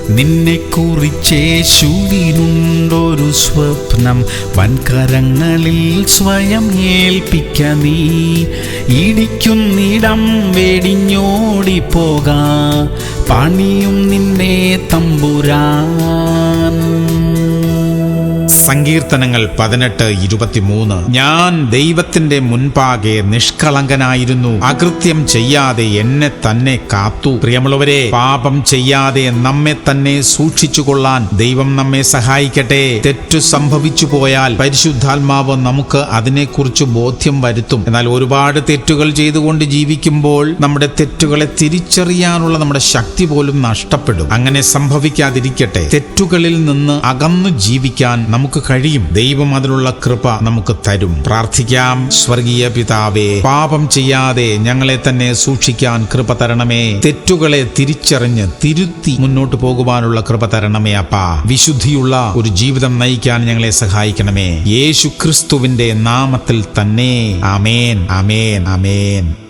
നിന്നെക്കുറിച്ചേശുവിനുണ്ടൊരു സ്വപ്നം, വൻകരങ്ങളിൽ സ്വയം ഏൽപ്പിക്ക നീ. ഇടിക്കുന്നിടം വെടിഞ്ഞോടിപ്പോകാ, പണിയും നിന്നെ തമ്പുരാൻ. സങ്കീർത്തനങ്ങൾ 18:23. ഞാൻ ദൈവത്തിന്റെ മുൻപാകെ നിഷ്കളങ്കനായിരുന്നു, അകൃത്യം ചെയ്യാതെ എന്നെ തന്നെ കാത്തു. പ്രിയമുള്ളവരെ, പാപം ചെയ്യാതെ നമ്മെ തന്നെ സൂക്ഷിച്ചുകൊള്ളാൻ ദൈവം നമ്മെ സഹായിക്കട്ടെ. തെറ്റു സംഭവിച്ചു പോയാൽ പരിശുദ്ധാത്മാവ് നമുക്ക് അതിനെക്കുറിച്ച് ബോധ്യം വരുത്തും. എന്നാൽ ഒരുപാട് തെറ്റുകൾ ചെയ്തുകൊണ്ട് ജീവിക്കുമ്പോൾ നമ്മുടെ തെറ്റുകളെ തിരിച്ചറിയാനുള്ള നമ്മുടെ ശക്തി പോലും നഷ്ടപ്പെടും. അങ്ങനെ സംഭവിക്കാതിരിക്കട്ടെ. തെറ്റുകളിൽ നിന്ന് അകന്നു ജീവിക്കാൻ നമുക്ക് കഴിയും. ദൈവം അതിനുള്ള കൃപ നമുക്ക് തരും. പ്രാർത്ഥിക്കാം. സ്വർഗീയ പിതാവേ, പാപം ചെയ്യാതെ ഞങ്ങളെ തന്നെ സൂക്ഷിക്കാൻ കൃപ തരണമേ. തെറ്റുകളെ തിരിച്ചറിഞ്ഞ് തിരുത്തി മുന്നോട്ട് പോകുവാനുള്ള കൃപ തരണമേ അപ്പാ. വിശുദ്ധിയുള്ള ഒരു ജീവിതം നയിക്കാൻ ഞങ്ങളെ സഹായിക്കണമേ. യേശു ക്രിസ്തുവിന്റെ നാമത്തിൽ തന്നെ. ആമേൻ, ആമേൻ, ആമേൻ.